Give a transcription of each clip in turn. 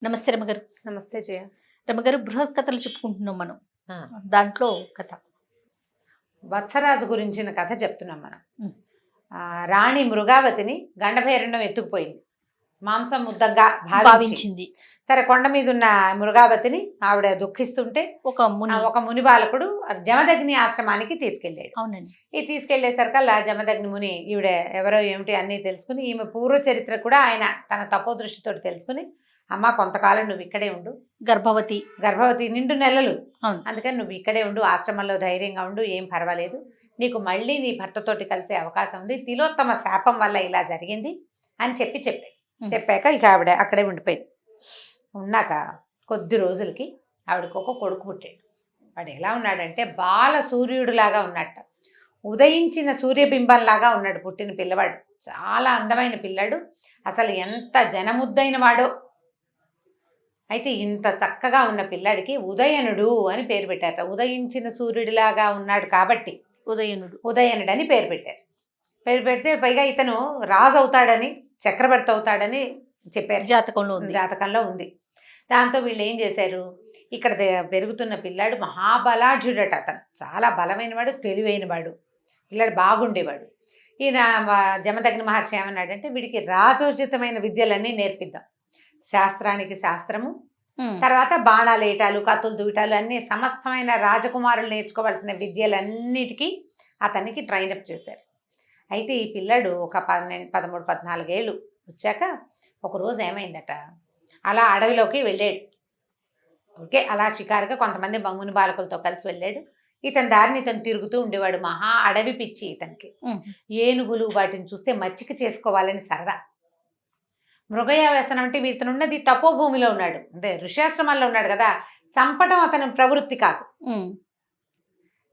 నమస్తే రమగారు. నమస్తే జయ. రమగారు, బృహత్ కథలు చెప్పుకుంటున్నాం మనం. ఆ, దాంట్లో కథ వత్సరాజు గురించిన కథ చెప్తున్నాం మనం. ఉమ్. రాణి మృగావతిని గండభైరణం ఎత్తుకుపోయింది, మాంసం ముద్దంగా భావించి. భావించింది. సరే, కొండ మీద ఉన్న మృగావతిని ఆవిడ దుఃఖిస్తుంటే ఒక ముని. ఒక ముని బాలకుడు జమదగ్ని ఆశ్రమానికి తీసుకెళ్ళాడు. అవునండి. ఈ తీసుకెళ్లేసరికల్లా జమదగ్ని ముని ఈవిడ ఎవరో ఏమిటి అన్నీ తెలుసుకుని, ఈమె పూర్వ చరిత్ర కూడా ఆయన తన తపోదృష్టితో తెలుసుకుని, అమ్మ కొంతకాలం నువ్వు ఇక్కడే ఉండు, గర్భవతి నిండు నెలలు, అవును, అందుకని నువ్వు ఇక్కడే ఉండు, ఆశ్రమంలో ధైర్యంగా ఉండు, ఏం పర్వాలేదు, నీకు మళ్ళీ నీ భర్తతోటి కలిసే అవకాశం ఉంది, తిలోత్తమ శాపం వల్ల ఇలా జరిగింది అని చెప్పాక ఇక ఆవిడ అక్కడే ఉండిపోయింది. ఉన్నాక కొద్ది రోజులకి ఆవిడకు ఒక కొడుకు పుట్టాడు. వాడు ఎలా ఉన్నాడంటే బాల సూర్యుడిలాగా ఉన్నట్ట, ఉదయించిన సూర్యబింబంలాగా ఉన్నాడు పుట్టిన పిల్లవాడు. చాలా అందమైన పిల్లాడు, అసలు ఎంత జనముద్దైన వాడో. అయితే ఇంత చక్కగా ఉన్న పిల్లాడికి ఉదయనుడు అని పేరు పెట్టారట. ఉదయించిన సూర్యుడిలాగా ఉన్నాడు కాబట్టి ఉదయనుడు అని పేరు పెట్టారు. పేరు పెడితే పైగా ఇతను రాజు అవుతాడని, చక్రవర్తి అవుతాడని చెప్పారు, జాతకంలో ఉంది. దాంతో వీళ్ళు ఏం చేశారు, ఇక్కడ పెరుగుతున్న పిల్లాడు మహాబలాఢ్యుడట. అతను చాలా బలమైనవాడు, తెలివైనవాడు, పిల్లాడు బాగుండేవాడు. ఈయన జమదగ్ని మహర్షి ఏమన్నాడంటే, వీడికి రాజోచితమైన విద్యలన్నీ నేర్పిద్దాం, శాస్త్రానికి శాస్త్రము, తర్వాత బాణాలేటాలు, కత్తులు దూటాలు అన్నీ సమస్తమైన రాజకుమారులు నేర్చుకోవాల్సిన విద్యలన్నిటికీ అతనికి ట్రైనప్ చేశారు. అయితే ఈ పిల్లాడు ఒక 13-14 ఏళ్ళు వచ్చాక ఒకరోజు ఏమైందట, అలా అడవిలోకి వెళ్ళాడు. ఓకే, అలా షికారుగా కొంతమంది ముని బాలకులతో కలిసి వెళ్ళాడు. ఇతని దారిని ఇతను తిరుగుతూ ఉండేవాడు. మహా అడవి పిచ్చి ఇతనికి. ఏనుగులు వాటిని చూస్తే మచ్చిక చేసుకోవాలని సరదా. మృగయావ్యసనం అంటే ఇతను ఉన్నది తపోభూమిలో ఉన్నాడు, అంటే ఋష్యాశ్రమాల్లో ఉన్నాడు కదా, చంపటం అతని ప్రవృత్తి కాదు.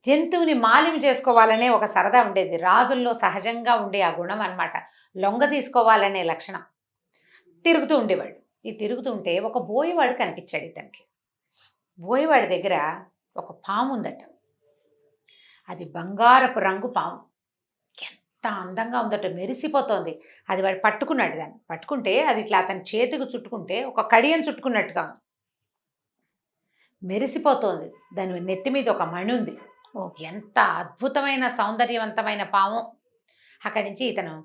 జంతువుని మాలిం చేసుకోవాలనే ఒక సరదా ఉండేది. రాజుల్లో సహజంగా ఉండే ఆ గుణం అన్నమాట, లొంగ తీసుకోవాలనే లక్షణం. తిరుగుతూ ఉండేవాడు. ఈ తిరుగుతుంటే ఒక బోయవాడు కనిపించాడు ఇతనికి. బోయవాడి దగ్గర ఒక పాము ఉందట. అది బంగారపు రంగు పాము, ఎంత అందంగా ఉందట, మెరిసిపోతోంది. అది వాడు పట్టుకున్నాడు. దాన్ని పట్టుకుంటే అది ఇట్లా అతని చేతికి చుట్టుకుంటే ఒక కడియం చుట్టుకున్నట్టుగా ఉంది, మెరిసిపోతోంది. దాని నెత్తి మీద ఒక మణి ఉంది. ఎంత అద్భుతమైన సౌందర్యవంతమైన పాము. అక్కడి నుంచి ఇతను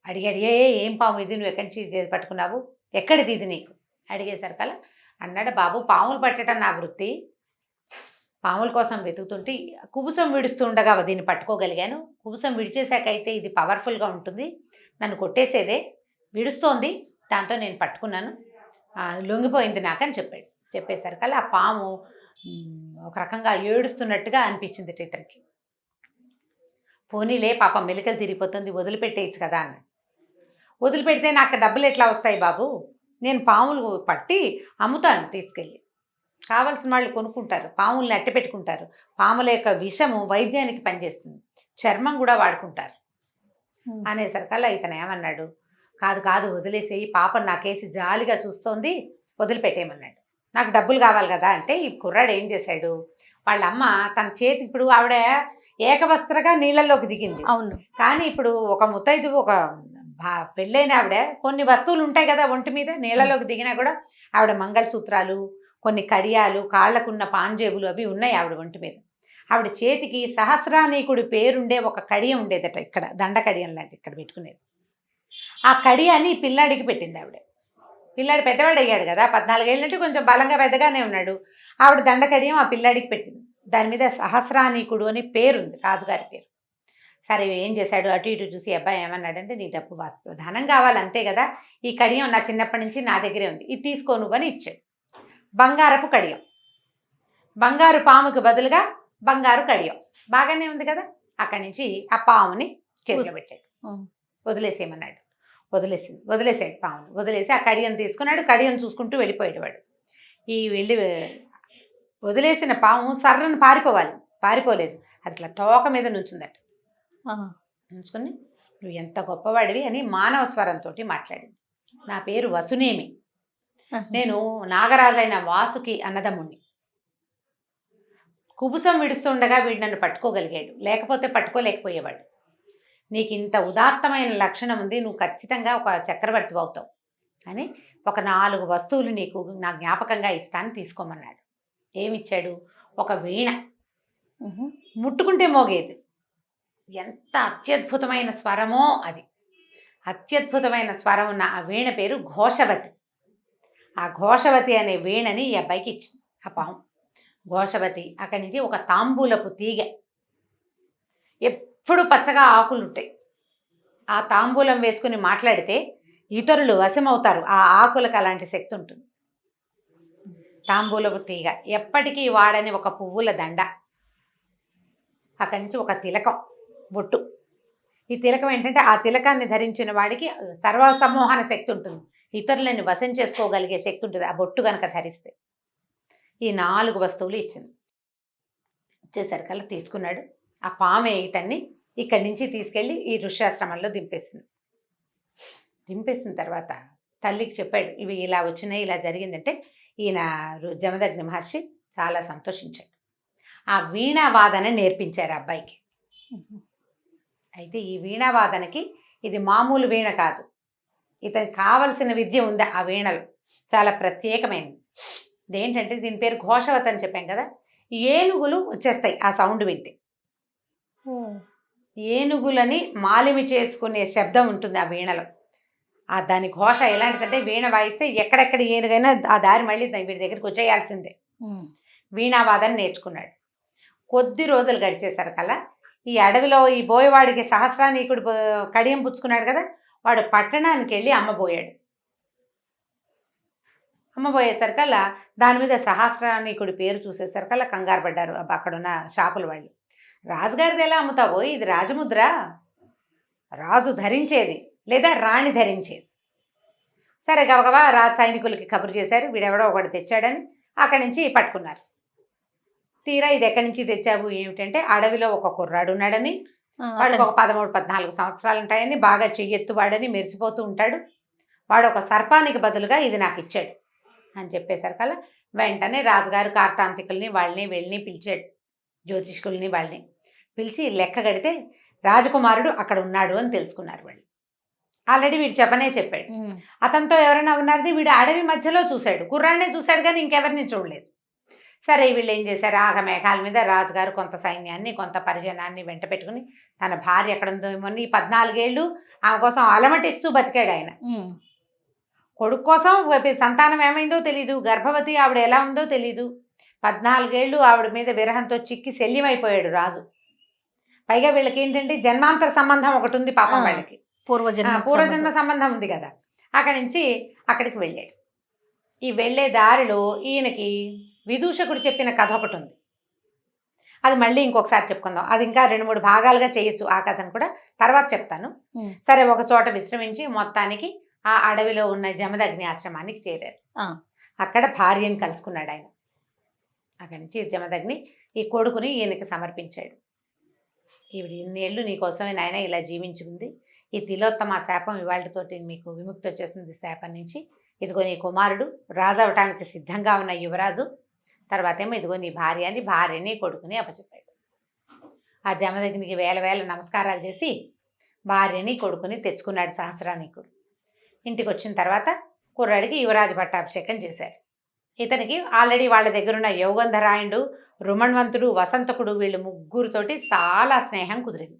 అడిగాడు, ఏం పాము ఇది, నువ్వు ఎక్కడి నుంచి పట్టుకున్నావు, ఎక్కడిది ఇది నీకు అడిగేసరికల్లా అన్నాడు, బాబు పాములు పట్టడం నా వృత్తి, పాముల కోసం వెతుకుతుంటే కుబుసం విడుస్తుండగా దీన్ని పట్టుకోగలిగాను. కుబుసం విడిచేశాకైతే ఇది పవర్ఫుల్గా ఉంటుంది, నన్ను కొట్టేసేదే, విడుస్తోంది, దాంతో నేను పట్టుకున్నాను, లొంగిపోయింది నాకని చెప్పాడు. చెప్పేసరికల్లా ఆ పాము ఒక రకంగా ఏడుస్తున్నట్టుగా అనిపించింది ఇతనికి. పోనీలే పాపం మెలికలు తిరిగిపోతుంది, వదిలిపెట్టేయచ్చు కదా అన్న. వదిలిపెడితే నాకు డబ్బులు ఎట్లా వస్తాయి బాబు, నేను పాములు పట్టి అమ్ముతాను, తీసుకెళ్ళి కావాల్సిన వాళ్ళు కొనుక్కుంటారు, పాముల్ని అట్టి పెట్టుకుంటారు, పాముల యొక్క విషము వైద్యానికి పనిచేస్తుంది, చర్మం కూడా వాడుకుంటారు అనేసరికల్లా ఇతను ఏమన్నాడు, కాదు వదిలేసేయి, పాపం నాకేసి జాలిగా చూస్తోంది, వదిలిపెట్టేయమన్నాడు. నాకు డబ్బులు కావాలి కదా అంటే ఈ కుర్రాడు ఏం చేశాడు, వాళ్ళ అమ్మ తన చేతి, ఇప్పుడు ఆవిడ ఏకవస్త్రగా నీళ్ళల్లోకి దిగింది. అవును, కానీ ఇప్పుడు ఒక ముత్తైదు, ఒక పెళ్ళైన ఆవిడ కొన్ని వస్తువులు ఉంటాయి కదా ఒంటి మీద, నీళ్ళలోకి దిగినా కూడా ఆవిడ మంగళసూత్రాలు, కొన్ని కడియాలు, కాళ్లకున్న పాంజేబులు అవి ఉన్నాయి ఆవిడ ఒంటి మీద. ఆవిడ చేతికి సహస్రానీకుడి పేరుండే ఒక కడియం ఉండేదట, ఇక్కడ దండ కడియం లాంటి ఇక్కడ పెట్టుకునేది. ఆ కడియాన్ని పిల్లాడికి పెట్టింది ఆవిడ. పిల్లాడు పెద్దవాడు అయ్యాడు కదా, 14 ఏళ్ళంటే కొంచెం బలంగా పెద్దగానే ఉన్నాడు. ఆవిడ దండ కడియం ఆ పిల్లాడికి పెట్టింది. దాని మీద సహస్రానీకుడు అని పేరుంది, రాజుగారి పేరు. సరే ఏం చేశాడు, అటు ఇటు చూసి అబ్బాయి ఏమన్నాడంటే, నీ డబ్బు ధనం కావాలి అంతే కదా, ఈ కడియం నా చిన్నప్పటి నుంచి నా దగ్గరే ఉంది, ఇది తీసుకో నువ్వు అని ఇచ్చాడు. బంగారపు కడియం, బంగారు పాముకి బదులుగా బంగారు కడియం, బాగానే ఉంది కదా. అక్కడి నుంచి ఆ పాముని చేతిలో పెట్టాడు, వదిలేసేయమన్నాడు. వదిలేసాడు పాముని, వదిలేసి ఆ కడియం తీసుకున్నాడు. కడియం చూసుకుంటూ వెళ్ళిపోయాడు వాడు. వెళ్ళి వదిలేసిన పాము సర్రను పారిపోలేదు, అది ఇట్లా తోక మీద నుంచుందట. నుంచుకొని, నువ్వు ఎంత గొప్పవాడివి అని మానవ స్వరంతో మాట్లాడింది. నా పేరు వసునేమి, నేను నాగరాజైన వాసుకి అన్నదమ్ముణ్ణి. కుబుసం విడుస్తుండగా వీడు నన్ను పట్టుకోగలిగాడు, లేకపోతే పట్టుకోలేకపోయేవాడు. నీకు ఇంత ఉదాత్తమైన లక్షణం ఉంది, నువ్వు ఖచ్చితంగా ఒక చక్రవర్తి అవుతావు అని ఒక 4 వస్తువులు నీకు నా జ్ఞాపకంగా ఇస్తాను, తీసుకోమన్నాడు. ఏమిచ్చాడు? ఒక వీణ, ముట్టుకుంటే మోగేది. ఎంత అత్యద్భుతమైన స్వరమో అది. అత్యద్భుతమైన స్వరం ఉన్న ఆ వీణ పేరు ఘోషవతి. ఆ ఘోషవతి అనే వీణని ఈ అబ్బాయికి ఇచ్చింది ఆ పాము. ఘోషవతి. అక్కడి నుంచి ఒక తాంబూలపు తీగ, ఎప్పుడు పచ్చగా ఆకులు ఉంటాయి. ఆ తాంబూలం వేసుకుని మాట్లాడితే ఇతరులు వశమవుతారు. ఆ ఆకులకు అలాంటి శక్తి ఉంటుంది. తాంబూలపు తీగ, ఎప్పటికీ వాడని ఒక పువ్వుల దండ, అక్కడి నుంచి ఒక తిలకం, బొట్టు. ఈ తిలకం ఏంటంటే ఆ తిలకాన్ని ధరించిన వాడికి సర్వసమ్మోహన శక్తి ఉంటుంది, ఇతరులని వశం చేసుకోగలిగే శక్తి ఉంటుంది ఆ బొట్టు కనుక ధరిస్తే. ఈ 4 వస్తువులు ఇచ్చింది. ఇచ్చేసరికల్లా తీసుకున్నాడు. ఆ పామె ఇతన్ని ఇక్కడి నుంచి తీసుకెళ్ళి ఈ ఋష్యాశ్రమంలో దింపేసింది. దింపేసిన తర్వాత తల్లికి చెప్పాడు, ఇవి ఇలా వచ్చినాయి, ఇలా జరిగిందంటే ఈయన జమదగ్ని మహర్షి చాలా సంతోషించాడు. ఆ వీణావాదన నేర్పించారు అబ్బాయికి. అయితే ఈ వీణావాదనకి ఇది మామూలు వీణ కాదు, ఇతనికి కావలసిన విద్య ఉంది ఆ వీణలో, చాలా ప్రత్యేకమైనది. ఇదేంటంటే దీని పేరు ఘోషవతి అని చెప్పాం కదా, ఏనుగులు వచ్చేస్తాయి ఆ సౌండ్ వింటే. ఏనుగులని మాలిమి చేసుకునే శబ్దం ఉంటుంది ఆ వీణలో. ఆ దాని ఘోష ఎలాంటిదంటే వీణ వాయిస్తే ఎక్కడెక్కడ ఏనుగైనా ఆ దారి మళ్ళీ వీడి దగ్గరికి వచ్చేయాల్సిందే. వీణావాదన నేర్చుకున్నాడు. కొద్ది రోజులు గడిచేసరికల్లా ఈ అడవిలో ఈ బోయవాడికి సహస్రానీకుడు కడియం పుచ్చుకున్నాడు కదా, వాడు పట్టణానికి వెళ్ళి అమ్మబోయాడు. అమ్మబోయేసరికల్లా దాని మీద సహస్రానీకుడి పేరు చూసేసరికల్లా కంగారు పడ్డారు అక్కడున్న షాపుల వాళ్ళు. రాజుగారిది ఎలా అమ్ముతావో, ఇది రాజముద్ర, రాజు ధరించేది లేదా రాణి ధరించేది. సరే గబగబా రాజు సైనికులకి కబురు చేశారు, వీడెవడో ఒకటి తెచ్చాడని. అక్కడి నుంచి పట్టుకున్నారు. తీరా ఇది ఎక్కడి నుంచి తెచ్చావు ఏమిటంటే, అడవిలో ఒక కుర్రాడు ఉన్నాడని, వాడికి ఒక 13-14 సంవత్సరాలు ఉంటాయని, బాగా చెయ్యెత్తువాడని, మెరిసిపోతూ ఉంటాడు, వాడు ఒక సర్పానికి బదులుగా ఇది నాకు ఇచ్చాడు అని చెప్పేసరికల్లా వెంటనే రాజుగారు కార్తాంతికుల్ని వాళ్ళని వెళ్ళని పిలిచాడు, జ్యోతిష్కుల్ని వాళ్ళని పిలిచి లెక్క కడితే రాజకుమారుడు అక్కడ ఉన్నాడు అని తెలుసుకున్నారు వాళ్ళు. ఆల్రెడీ వీడు చెప్పాడు. అతనితో ఎవరైనా ఉన్నారని వీడు అడవి మధ్యలో చూశాడు, కుర్రాన్నే చూశాడు కానీ ఇంకెవరిని చూడలేదు. సరే వీళ్ళు ఏం చేశారు, ఆగమేఘాల మీద రాజుగారు కొంత సైన్యాన్ని కొంత పరిజనాన్ని వెంట పెట్టుకుని, తన భార్య ఎక్కడ ఉందో ఏమో ఈ 14 ఏళ్ళు ఆమె కోసం అలమటిస్తూ బతికాడు ఆయన. కొడుకు కోసం సంతానం ఏమైందో తెలీదు, గర్భవతి ఆవిడ ఎలా ఉందో తెలీదు, 14 ఏళ్ళు ఆవిడ మీద విరహంతో చిక్కి శల్యమైపోయాడు రాజు. పైగా వీళ్ళకి ఏంటంటే జన్మాంతర సంబంధం ఒకటి ఉంది పాపం వాళ్ళకి, పూర్వజన్మ సంబంధం ఉంది కదా. అక్కడి నుంచి అక్కడికి వెళ్ళాడు. ఈ వెళ్ళే దారిలో ఈయనకి విదూషకుడు చెప్పిన కథ ఒకటి ఉంది, అది మళ్ళీ ఇంకొకసారి చెప్పుకుందాం. అది ఇంకా 2-3 భాగాలుగా చేయొచ్చు, ఆ కథను కూడా తర్వాత చెప్తాను. సరే, ఒక చోట విశ్రమించి మొత్తానికి ఆ అడవిలో ఉన్న జమదగ్ని ఆశ్రమానికి చేరారు. అక్కడ భార్యను కలుసుకున్నాడు ఆయన. అక్కడి నుంచి జమదగ్ని ఈ కొడుకుని ఈయనకి సమర్పించాడు. ఈవిడ ఇన్నేళ్ళు నీకోసమే నాయన ఇలా జీవించుకుంది, ఈ తిలోత్తమ శాపం ఇవాళతోటి మీకు విముక్తి వచ్చేసింది శాపం నుంచి. ఇదిగో నీ కుమారుడు రాజు అవటానికి సిద్ధంగా ఉన్న యువరాజు, తర్వాత ఏమో ఇదిగో నీ భార్యని కొడుకుని అప్పచెప్పాడు. ఆ జమదగ్నికి వేల నమస్కారాలు చేసి భార్యని కొడుకుని తెచ్చుకున్నాడు సహస్రానీకుడు. ఇంటికి వచ్చిన తర్వాత కుర్రాడికి యువరాజు పట్టాభిషేకం చేశారు. ఇతనికి ఆల్రెడీ వాళ్ళ దగ్గరున్న యౌగంధరాయుడు, రుమణ్వంతుడు, వసంతకుడు, వీళ్ళు ముగ్గురితోటి చాలా స్నేహం కుదిరింది.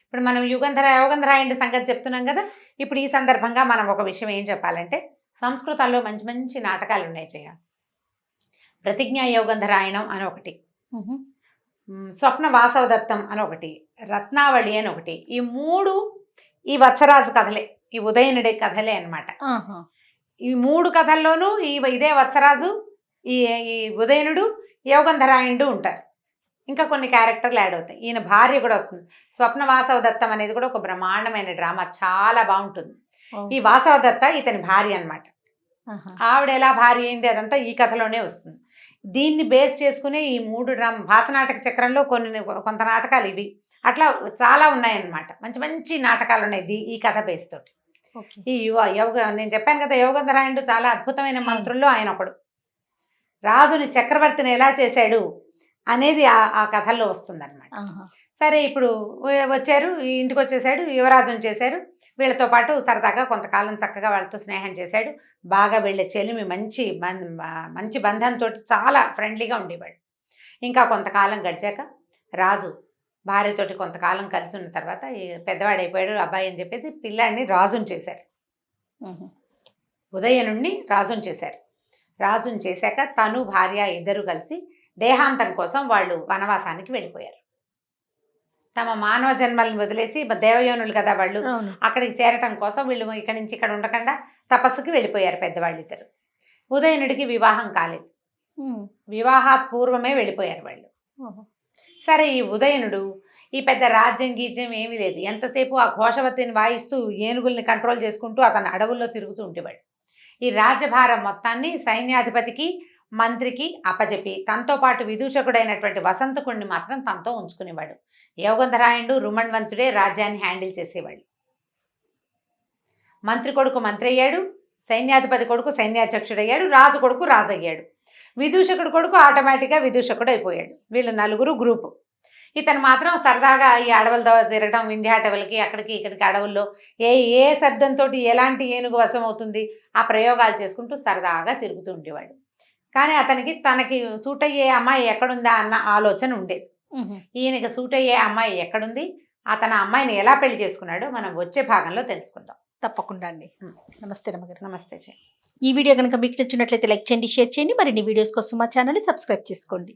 ఇప్పుడు మనం యౌగంధరాయుడి సంగతి చెప్తున్నాం కదా. ఇప్పుడు ఈ సందర్భంగా మనం ఒక విషయం ఏం చెప్పాలంటే, సంస్కృతంలో మంచి నాటకాలు ఉన్నాయి చేయాలి. ప్రతిజ్ఞా యౌగంధరాయణం అని ఒకటి, స్వప్న వాసవదత్తం అని ఒకటి, రత్నావళి అని ఒకటి. ఈ 3 ఈ వత్సరాజు కథలే, ఈ ఉదయనుడి కథలే అన్నమాట. ఈ 3 కథల్లోనూ ఇదే వత్సరాజు, ఈ ఉదయనుడు, యౌగంధరాయుడు ఉంటారు. ఇంకా కొన్ని క్యారెక్టర్లు యాడ్ అవుతాయి. ఈయన భార్య కూడా వస్తుంది. స్వప్న వాసవదత్తం అనేది కూడా ఒక బ్రహ్మాండమైన డ్రామా, చాలా బాగుంటుంది. ఈ వాసవదత్త ఇతని భార్య అన్నమాట. ఆవిడ ఎలా భార్య అయింది అదంతా ఈ కథలోనే వస్తుంది. దీన్ని బేస్ చేసుకునే ఈ 3 భాసనాటక చక్రంలో కొంత నాటకాలు ఇవి, అట్లా చాలా ఉన్నాయన్నమాట. మంచి నాటకాలు ఉన్నాయి ఈ కథ బేస్ తోటి. ఈ నేను చెప్పాను కదా, యౌగంధరాయుడు చాలా అద్భుతమైన మంత్రుల్లో ఆయన ఒకడు. రాజుని చక్రవర్తిని ఎలా చేశాడు అనేది ఆ కథల్లో వస్తుందన్నమాట. సరే, ఇప్పుడు వచ్చారు, ఇంటికి వచ్చేసాడు, యువరాజుని చేశారు. వీళ్ళతో పాటు సరదాగా కొంతకాలం చక్కగా వాళ్ళతో స్నేహం చేశాడు. బాగా వీళ్ళ చెలిమి మంచి బంధంతో చాలా ఫ్రెండ్లీగా ఉండేవాడు. ఇంకా కొంతకాలం గడిచాక రాజు భార్యతోటి కొంతకాలం కలిసి ఉన్న తర్వాత ఈ పెద్దవాడైపోయాడు అబ్బాయి అని చెప్పేసి పిల్లాడిని రాజుని చేశారు. ఉదయనుణ్ణి రాజుని చేశారు. రాజుని చేశాక తను భార్య ఇద్దరు కలిసి దేహాంతం కోసం వాళ్ళు వనవాసానికి వెళ్ళిపోయారు. తమ మానవ జన్మల్ని వదిలేసి దేవయోనులు కదా వాళ్ళు, అక్కడికి చేరటం కోసం వీళ్ళు ఇక్కడి నుంచి ఇక్కడ ఉండకుండా తపస్సుకి వెళ్ళిపోయారు పెద్దవాళ్ళిద్దరు. ఉదయనుడికి వివాహం కాలేదు. వివాహాత్ పూర్వమే వెళ్ళిపోయారు వాళ్ళు. సరే, ఈ ఉదయనుడు ఈ పెద్ద రాజ్యం గీజ్యం ఏమీ లేదు. ఎంతసేపు ఆ ఘోషవతిని వాయిస్తూ ఏనుగుల్ని కంట్రోల్ చేసుకుంటూ అతను అడవుల్లో తిరుగుతూ ఉండేవాడు. ఈ రాజ్యభారం మొత్తాన్ని సైన్యాధిపతికి మంత్రికి అప్పజెప్పి తనతో పాటు విదూషకుడైనటువంటి వసంతకుడిని మాత్రం తనతో ఉంచుకునేవాడు. యోగంధరాయుడు రుమణ్వంతుడే రాజ్యాన్ని హ్యాండిల్ చేసేవాడు. మంత్రి కొడుకు మంత్రి అయ్యాడు, సైన్యాధిపతి కొడుకు సైన్యాధ్యక్షుడయ్యాడు, రాజు కొడుకు రాజు అయ్యాడు, విదూషకుడు కొడుకు ఆటోమేటిక్గా విదూషకుడు అయిపోయాడు. వీళ్ళు నలుగురు గ్రూపు. ఇతను మాత్రం సరదాగా ఈ అడవులతో తిరగడం, ఇండియా అటవులకి అక్కడికి ఇక్కడికి అడవుల్లో ఏ శబ్దంతో ఎలాంటి ఏనుగు వశం అవుతుంది ఆ ప్రయోగాలు చేసుకుంటూ సరదాగా తిరుగుతూ ఉండేవాడు. కానీ అతనికి తనకి సూట్ అయ్యే అమ్మాయి ఎక్కడుందా అన్న ఆలోచన ఉండేది. ఈయనకి సూట్ అయ్యే అమ్మాయి ఎక్కడుంది, అతను అమ్మాయిని ఎలా పెళ్లి చేసుకున్నాడో మనం వచ్చే భాగంలో తెలుసుకుందాం. తప్పకుండా అండి. నమస్తే రమ్మగారు. నమస్తే. ఈ వీడియో కనుక మీకు నచ్చినట్లయితే లైక్ చేయండి, షేర్ చేయండి. మరిన్ని వీడియోస్ కోసం మా ఛానల్ని సబ్స్క్రైబ్ చేసుకోండి.